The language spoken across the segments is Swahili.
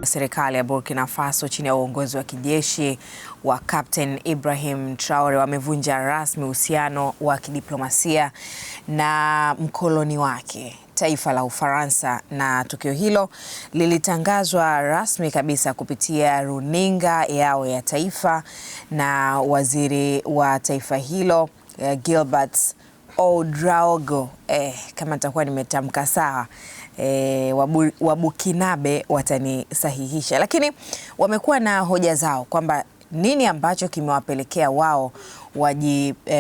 Serikali ya Burkina Faso chini ya uongozi wa kijeshi wa Captain Ibrahim Traore wamevunja rasmi uhusiano wa kidiplomasia na mkoloni wake, taifa la Ufaransa, na tukio hilo lilitangazwa rasmi kabisa kupitia runinga yao ya taifa na waziri wa taifa hilo Gilbert Ouedraogo, kama nitakuwa nimetamka sawa, Wabukinabe watanisahihisha, lakini wamekuwa na hoja zao kwamba nini ambacho kimewapelekea wao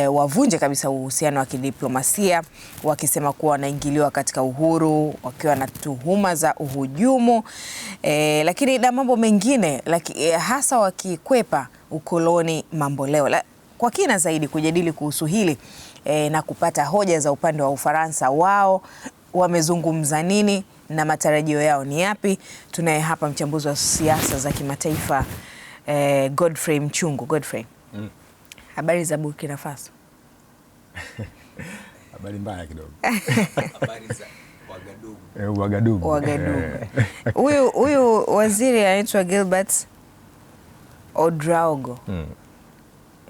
wavunje kabisa uhusiano wa kidiplomasia, wakisema kuwa wanaingiliwa katika uhuru, wakiwa na tuhuma za uhujumu, lakini na mambo mengine, hasa wakikwepa ukoloni mamboleo. Kwa kina zaidi kujadili kuhusu hili na kupata hoja za upande wa Ufaransa, wao wamezungumza nini na matarajio yao ni yapi, tunaye hapa mchambuzi wa siasa za kimataifa Godfrey Mchungu. Godfrey, habari za Burkina Faso? Habari mbaya kidogo. Habari za Ouagadougou. Ouagadougou. Huyu waziri anaitwa Gilbert Ouedraogo.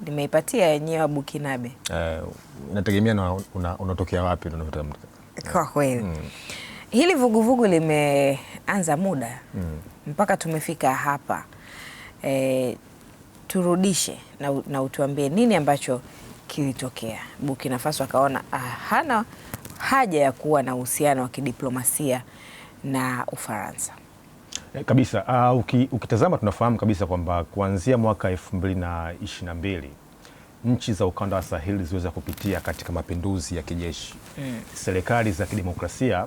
Nimeipatia yenyewe Wabukinabe. Inategemea na unatokea wapi. Kwa kweli. Hili vuguvugu limeanza muda mpaka tumefika hapa. Turudishe na utuambie nini ambacho kilitokea. Burkina Faso akaona hana haja ya kuwa na uhusiano wa kidiplomasia na Ufaransa. Kabisa. Ukitazama tunafahamu kabisa kwamba kuanzia mwaka 2022 nchi za ukanda wa Sahel ziliweza kupitia katika mapinduzi ya kijeshi. Serikali za kidemokrasia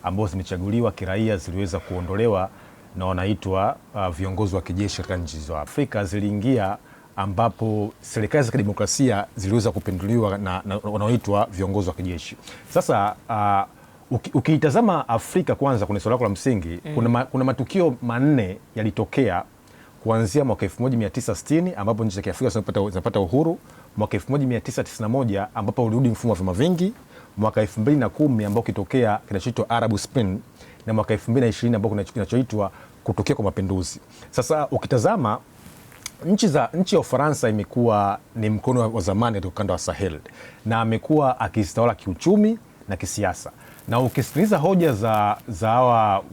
ambazo zimechaguliwa kiraia ziliweza kuondolewa na wanaitwa viongozi wa kijeshi katika nchi za Afrika ziliingia, ambapo serikali za kidemokrasia ziliweza kupinduliwa na wanaoitwa viongozi wa kijeshi. Sasa ukiitazama Afrika kwanza, kuna swala la msingi, kuna matukio manne yalitokea kuanzia mwaka 1960 ambapo nchi za Kiafrika zinapata uhuru, mwaka 1991 ambapo ulirudi mfumo wa vyama vingi, mwaka 2010 ambao kitokea kinachoitwa Arab Spring, na mwaka 2020 ambao kinachoitwa kutokea kwa mapinduzi. Sasa ukitazama nchi ya Ufaransa imekuwa ni mkono wa zamani katika ukanda wa Sahel na amekuwa akizitawala kiuchumi na kisiasa. Na ukisikiliza hoja za hawa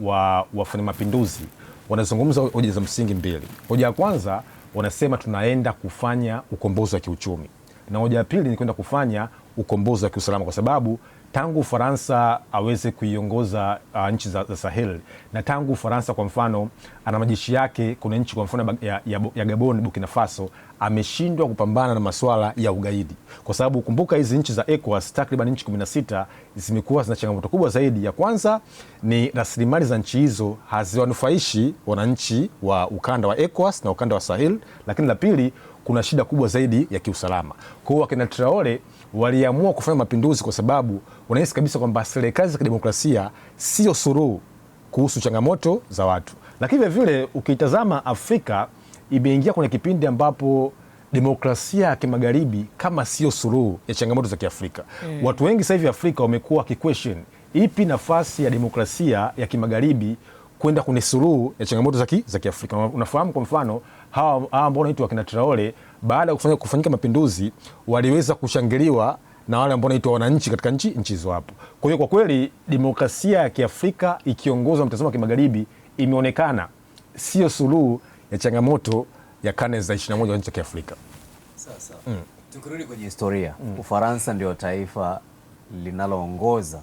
wafanya mapinduzi, wanazungumza hoja za msingi mbili. Hoja ya kwanza wanasema tunaenda kufanya ukombozi wa kiuchumi, na hoja ya pili ni kwenda kufanya ukombozi wa kiusalama, kwa sababu tangu Ufaransa aweze kuiongoza nchi za Sahel, na tangu Ufaransa kwa mfano ana majeshi yake, kuna nchi kwa mfano ya Gabon, Burkina Faso, ameshindwa kupambana na masuala ya ugaidi, kwa sababu kumbuka hizi nchi za ECOWAS takriban nchi 16 zimekuwa zina changamoto kubwa zaidi. Ya kwanza ni rasilimali za nchi hizo haziwanufaishi wananchi wa ukanda wa ECOWAS na ukanda wa Sahel, lakini la pili kuna shida kubwa zaidi ya kiusalama. Kwa hiyo wakina Traore waliamua kufanya mapinduzi kwa sababu wanahisi kabisa kwamba serikali za kidemokrasia sio suluhu kuhusu changamoto za watu. Lakini vile vile ukitazama Afrika imeingia kwenye kipindi ambapo demokrasia ya kimagharibi kama sio suluhu ya changamoto za Kiafrika. Watu wengi sasa hivi Afrika wamekuwa ki-question ipi nafasi ya demokrasia ya kimagharibi kwenda kwenye suluhu ya changamoto za Kiafrika. Unafahamu kwa mfano hawa ambao wanaitwa wakina Traore, baada ya kufanyika mapinduzi waliweza kushangiliwa na wale ambao wanaitwa wananchi katika nchi hizo hapo. Kwa hiyo kwa kweli demokrasia ya Kiafrika ikiongozwa mtazamo wa kimagharibi imeonekana sio suluhu ya changamoto ya karne za 21 nchi za Kiafrika. Sasa tukirudi kwenye historia, Ufaransa ndio taifa linaloongoza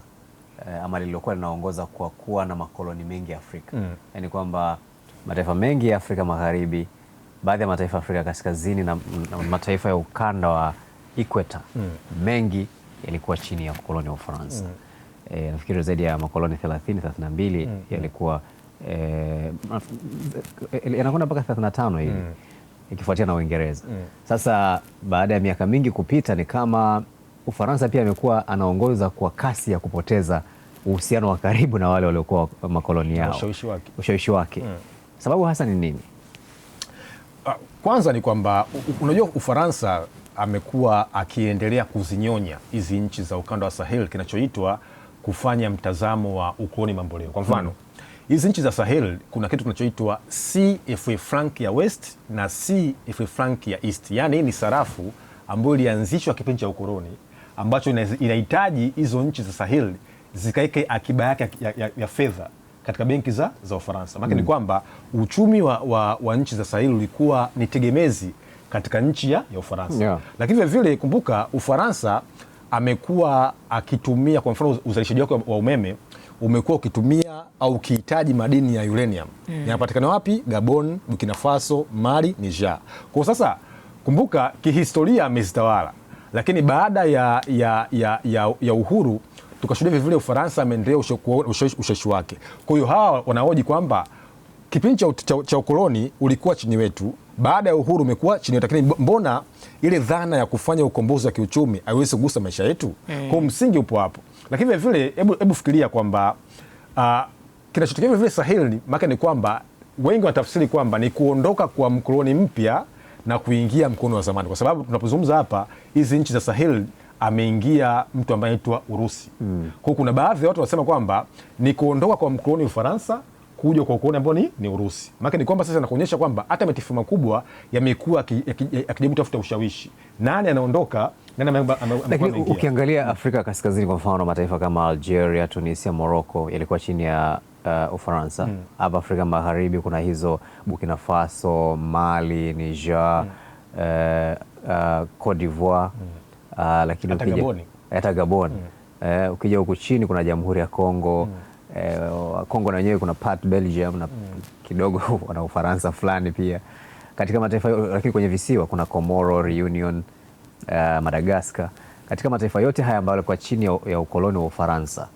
ama lililokuwa linaongoza kwa kuwa na makoloni mengi Afrika. Yaani kwamba mataifa mengi ya Afrika Magharibi, baadhi ya mataifa ya Afrika Kaskazini na mataifa ya ukanda wa Ikweta mengi yalikuwa chini ya koloni wa Ufaransa. Nafikiri zaidi ya makoloni 32 yalikuwa yanakwenda mpaka 35 hivi ikifuatia na Uingereza. Sasa baada ya miaka mingi kupita, ni kama Ufaransa pia amekuwa anaongoza kwa kasi ya kupoteza uhusiano wa karibu na wale waliokuwa makoloni yao, ushawishi wake. Sababu hasa ni nini? Kwanza ni kwamba unajua Ufaransa amekuwa akiendelea kuzinyonya hizi nchi za ukanda wa Sahel, kinachoitwa kufanya mtazamo wa ukoloni mamboleo. Kwa mfano hizi nchi za Sahel kuna kitu kinachoitwa CFA franc ya West na CFA franc ya East. Yaani hii ni sarafu ambayo ilianzishwa kipindi cha ukoloni, ambacho inahitaji hizo nchi za Sahel zikaeke akiba yake ya fedha katika benki za Ufaransa. Maana ni kwamba uchumi wa nchi za Sahel ulikuwa ni tegemezi katika nchi ya Ufaransa. Yeah. Lakini vile vile kumbuka, Ufaransa amekuwa akitumia, kwa mfano uzalishaji wake wa umeme umekuwa ukitumia au ukihitaji madini ya uranium. Yanapatikana wapi? Gabon, Burkina Faso, Mali, Niger. Kwa sasa kumbuka, kihistoria amezitawala, lakini baada ya uhuru tukashuhudia vile vile Ufaransa ameendelea ushawishi wake. Kwa hiyo hawa wanahoji kwamba kipindi cha ukoloni ulikuwa chini wetu, baada ya uhuru umekuwa chini yetu, lakini mbona ile dhana ya kufanya ukombozi wa kiuchumi haiwezi kugusa maisha yetu? Kwa msingi upo hapo. Lakini vile vile hebu fikiria kwamba kinachotokea vile vile Sahel, maana ni kwamba wengi wanatafsiri kwamba ni kuondoka kwa mkoloni mpya na kuingia mkono wa zamani, kwa sababu tunapozungumza hapa hizi nchi za Sahel ameingia mtu ambaye anaitwa Urusi. Kwa kuna baadhi ya watu wanasema kwamba ni kuondoka kwa mkoloni Ufaransa kuja kwa ukoloni ambao ni Urusi. Maana ni kwamba sasa nakuonyesha kwamba hata mataifa makubwa yamekuwa akijaribu kutafuta ushawishi. Nani anaondoka, nani ameingia. Lakini ukiangalia Afrika Kaskazini kwa mfano, mataifa kama Algeria, Tunisia, Morocco yalikuwa chini ya Ufaransa. Hapa Afrika Magharibi kuna hizo Burkina Faso, Mali, Niger, Cote d'Ivoire, lakini hata Gabon. Ukija huku chini kuna Jamhuri ya Kongo, Kongo na wenyewe kuna part Belgium na kidogo wana Ufaransa fulani pia katika mataifa, lakini kwenye visiwa kuna Comoro, Reunion, Madagascar. Katika mataifa yote haya ambayo yalikuwa chini ya ukoloni wa Ufaransa,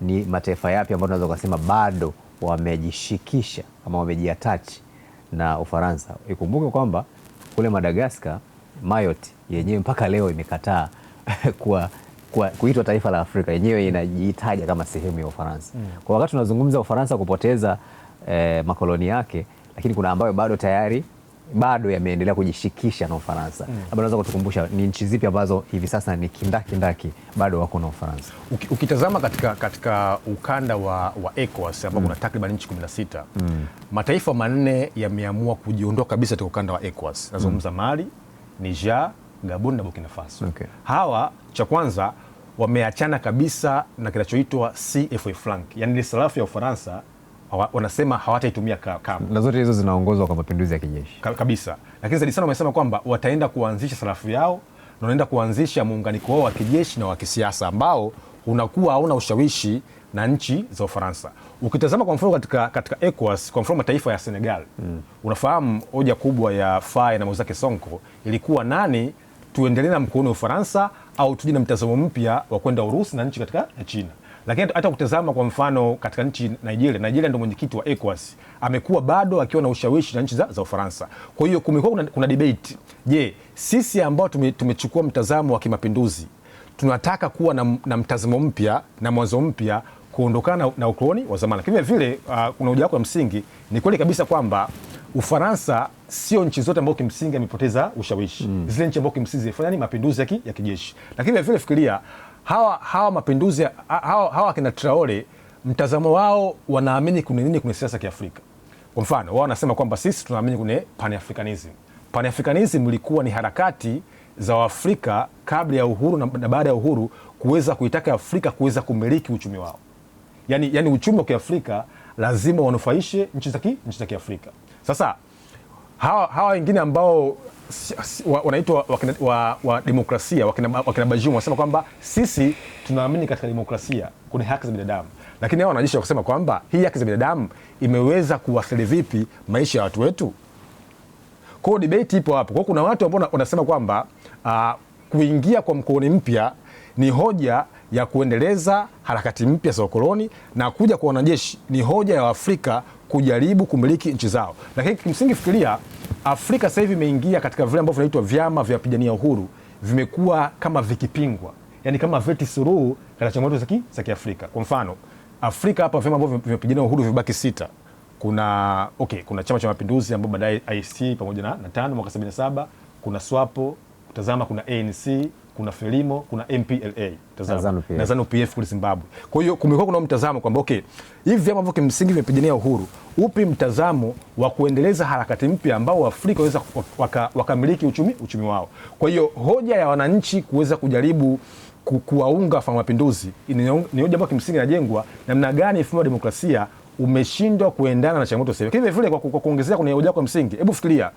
ni mataifa yapi ambayo tunaweza kusema bado wamejishikisha ama wamejiattach na Ufaransa? Ikumbuke kwamba kule Madagascar, Mayotte yenyewe mpaka leo imekataa kuitwa taifa la Afrika, yenyewe inajitaja kama sehemu ya Ufaransa. Kwa wakati tunazungumza Ufaransa kupoteza makoloni yake, lakini kuna ambayo bado yameendelea kujishikisha na Ufaransa. Labda unaweza kutukumbusha ni nchi zipi ambazo hivi sasa ni kindaki bado wako na Ufaransa? Ukitazama katika ukanda wa ECOWAS ambao kuna takriban nchi 16, mataifa manne yameamua kujiondoa kabisa katika ukanda wa ECOWAS. Nazungumza Mali, Niger, Gabon na Burkina Faso. Hawa cha kwanza wameachana kabisa na kinachoitwa CFA franc, yani ile sarafu ya Ufaransa wanasema hawataitumia kamwe. Na zote hizo zinaongozwa kwa mapinduzi ya kijeshi kabisa. Lakini zaidi sana wamesema kwamba wataenda kuanzisha sarafu yao na wanaenda kuanzisha muunganiko wao wa kijeshi na wa kisiasa ambao unakuwa hauna ushawishi na nchi za Ufaransa. Ukitazama kwa mfano katika ECOWAS, kwa mfano mataifa ya Senegal, unafahamu hoja kubwa ya Faye na Mozake Sonko ilikuwa nani, tuendelee na mkono wa Ufaransa au tuje na mtazamo mpya wa kwenda Urusi na nchi katika China. Lakini hata kutazama kwa mfano katika nchi Nigeria ndio mwenyekiti wa ECOWAS, amekuwa bado akiwa na ushawishi na nchi za Ufaransa. Kwa hiyo kumekuwa kuna debate. Je, sisi ambao tumechukua mtazamo wa kimapinduzi tunataka kuwa na mtazamo mpya na mwanzo mpya kuondokana na ukoloni wa zamani? Lakini vile kuna hoja yako ya msingi, ni kweli kabisa kwamba Ufaransa sio nchi zote ambao kimsingi amepoteza ushawishi. Zile nchi ambao kimsingi zilifanya mapinduzi ya kijeshi. Lakini vile fikiria hawa mapinduzi hawa kina Traore, mtazamo wao wanaamini kuna nini kwenye siasa ya Kiafrika. Kwa mfano, wao wanasema kwamba sisi tunaamini kwenye Pan-Africanism. Pan-Africanism ilikuwa ni harakati za Waafrika kabla ya uhuru na baada ya uhuru kuweza kuitaka Afrika kuweza kumiliki uchumi wao. Yani uchumi wa Kiafrika lazima wanufaishe nchi za Kiafrika. Sasa hawa wengine ambao wanaitwa wa demokrasia, wakina Bazoum wanasema kwamba sisi tunaamini katika demokrasia, kuna haki za binadamu. Lakini hao wanajeshi wakasema kwamba hii haki za binadamu imeweza kuathiri vipi maisha ya watu wetu? Kwa debate ipo hapo. Kwa kuna watu ambao wanasema kwamba kuingia kwa mkoloni mpya ni hoja ya kuendeleza harakati mpya za ukoloni, na kuja kwa wanajeshi ni hoja ya Waafrika kujaribu kumiliki nchi zao. Lakini kimsingi fikiria, Afrika sasa hivi imeingia katika vile ambavyo vinaitwa vyama vya wapigania uhuru, vimekuwa kama vikipingwa, yani kama veti suruhu katika changamoto za Kiafrika. Kwa mfano, Afrika hapa vyama ambavyo vimepigania uhuru vibaki 6. kuna Chama cha Mapinduzi ambao baadaye IC pamoja na TANU mwaka 77, kuna SWAPO, tazama kuna ANC, kuna FRELIMO, kuna MPLA, tazama na ZANU-PF kule Zimbabwe. Kwa hiyo kumekuwa kuna mtazamo kwamba hivi vyama ambavyo kimsingi vimepigania uhuru, upi mtazamo wa kuendeleza harakati mpya ambao Waafrika waweza wakamiliki uchumi wao. Kwa hiyo hoja ya wananchi kuweza kujaribu kuwaunga wafanya mapinduzi ni hoja ambayo kimsingi inajengwa namna gani mfumo wa demokrasia umeshindwa kuendana na changamoto sasa. Lakini vile kwa kuongezea kwenye hoja yako msingi, hebu fikiria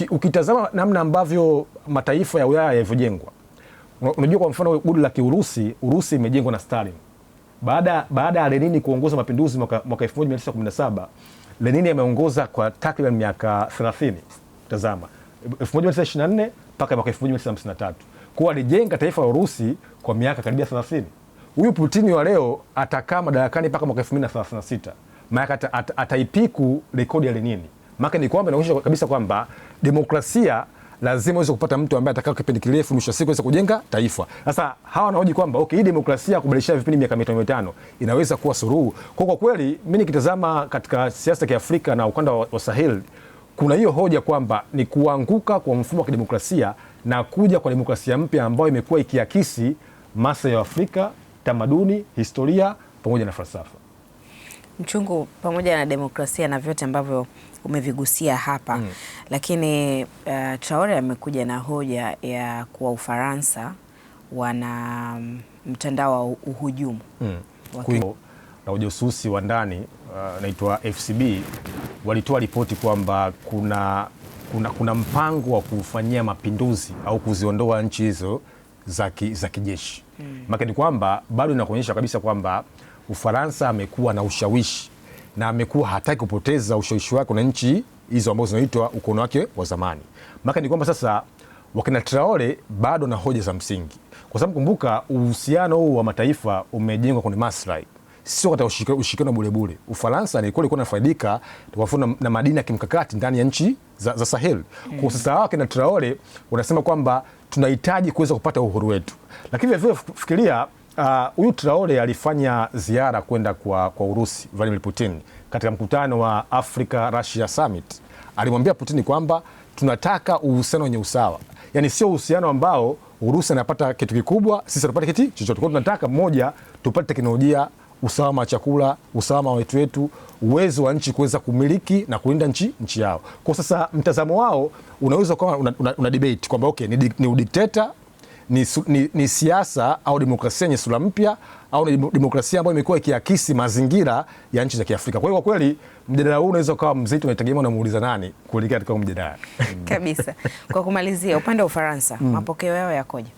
ukitazama namna ambavyo mataifa ya Ulaya yalivyojengwa. Unajua kwa mfano Goodluck Urusi imejengwa na Stalin. Baada ya Lenin kuongoza mapinduzi mwaka 1917, Lenin ameongoza kwa takriban miaka 30. Tazama, 1924 mpaka mwaka 1953. Kwa alijenga taifa la Urusi kwa miaka karibia 30. Huyu Putin wa leo atakaa madarakani mpaka mwaka 2036. Maana ataipiku rekodi ya Lenin. Maana ni kwamba inaonyesha kabisa kwamba demokrasia lazima uweze kupata mtu ambaye atakaa kipindi kirefu, mwisho siku aweze kujenga taifa. Sasa hawa wanahoji kwamba hii demokrasia kubadilisha vipindi miaka 5 inaweza kuwa suluhu. Kwa kweli mimi nikitazama katika siasa ya Kiafrika na ukanda wa Sahel, kuna hiyo hoja kwamba ni kuanguka kwa mfumo wa kidemokrasia na kuja kwa demokrasia mpya ambayo imekuwa ikiakisi maslahi ya Afrika, tamaduni, historia pamoja na falsafa. Mchungu, pamoja na demokrasia na vyote ambavyo umevigusia hapa, lakini Traore amekuja na hoja ya kuwa Ufaransa wana mtandao wa uhujumu na ujasusi wa ndani naitwa FCB walitoa ripoti kwamba kuna mpango wa kufanyia mapinduzi au kuziondoa nchi hizo za kijeshi. Maana ni kwamba bado inakuonyesha kabisa kwamba Ufaransa amekuwa na ushawishi na amekuwa hataki kupoteza ushawishi wake na nchi hizo ambazo zinaitwa ukono wake wa zamani. Maana ni kwamba sasa wakina Traore bado na hoja za msingi, kwa sababu kumbuka uhusiano huu wa mataifa umejengwa kwenye maslahi, sio katika ushirikiano bure. Ufaransa ilikuwa inafaidika na madini ya kimkakati ndani ya nchi za Sahel. Kwa sasa wakina Traore wanasema kwamba tunahitaji kuweza kupata uhuru wetu, lakini vile fikiria huyu Traore alifanya ziara kwenda kwa Urusi Vladimir Putin katika mkutano wa Africa Russia Summit. Alimwambia Putin kwamba tunataka uhusiano wenye usawa, yani sio uhusiano ambao Urusi anapata kitu kikubwa, sisi tunapata kitu chochote. Kwa tunataka mmoja tupate teknolojia, usalama wa chakula, usalama wa wetu, uwezo wa nchi kuweza kumiliki na kulinda nchi yao. Kwa sasa mtazamo wao unaweza kuwa una debate kwamba ni udikteta, ni siasa au demokrasia yenye sura mpya, au ni demokrasia ambayo imekuwa ikiakisi mazingira ya nchi za Kiafrika. Kwa hiyo kwa kweli mjadala huu unaweza kuwa mzito, unategemea unamuuliza nani kuelekea katika mjadala. Kabisa. Kwa kumalizia, upande wa Ufaransa, mapokeo yao yakoje?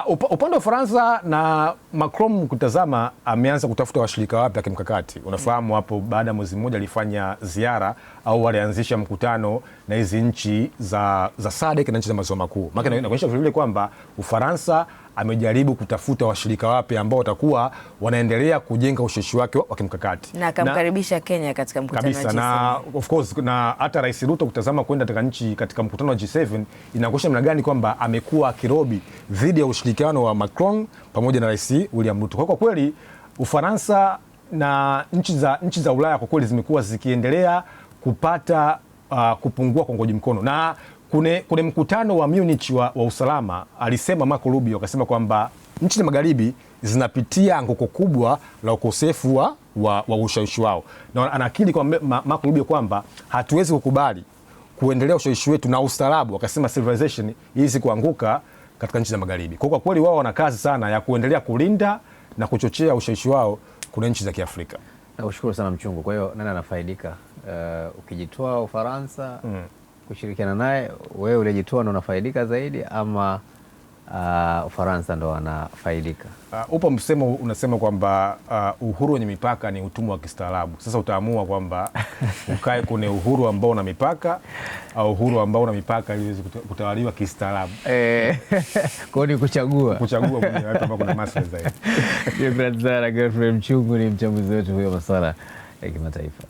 Upande wa Ufaransa na Macron kutazama, ameanza kutafuta washirika wapya kimkakati. Unafahamu hapo baada ya mwezi mmoja alifanya ziara au walianzisha mkutano na hizi nchi za SADC na nchi za maziwa makuu. Maana inaonyesha vile kwamba Ufaransa amejaribu kutafuta washirika wapya ambao watakuwa wanaendelea kujenga ushawishi wake wa kimkakati. Na akamkaribisha Kenya katika mkutano wa G7. Na of course na hata Rais Ruto kutazama kwenda katika nchi katika mkutano wa G7 inaonyesha namna gani kwamba amekuwa kirobi dhidi ya ushirikiano wa Macron pamoja na Rais William Ruto. Kwa kweli Ufaransa na nchi za Ulaya kwa kweli zimekuwa zikiendelea kupata kupungua kwa ngoji mkono. Na kune mkutano wa Munich wa usalama alisema Marco Rubio akasema kwamba nchi za magharibi zinapitia anguko kubwa la ukosefu wa ushawishi wao, na anakiri kwa Marco Rubio kwamba hatuwezi kukubali kuendelea ushawishi wetu na ustaarabu, akasema civilization hizi kuanguka katika nchi za magharibi. Kwa kweli wao wana kazi sana ya kuendelea kulinda na kuchochea ushawishi wao kuna nchi za Kiafrika. Nakushukuru sana Mchungu. Kwa hiyo nani anafaidika ukijitoa Ufaransa kushirikiana naye, wewe ulijitoa ndo unafaidika zaidi ama Ufaransa ndo wanafaidika? Upo msemo unasema kwamba uhuru wenye mipaka ni utumwa wa kistaarabu. Sasa utaamua kwamba ukae kwenye uhuru ambao una mipaka au uhuru ambao una mipaka ili uweze kutawaliwa kistaarabu. Kwa hiyo ni kuchagua mwenye watu ambao kuna maslahi zaidi. Shukrani sana Godfrey Mchungu, ni mchambuzi wetu huyo masuala ya kimataifa.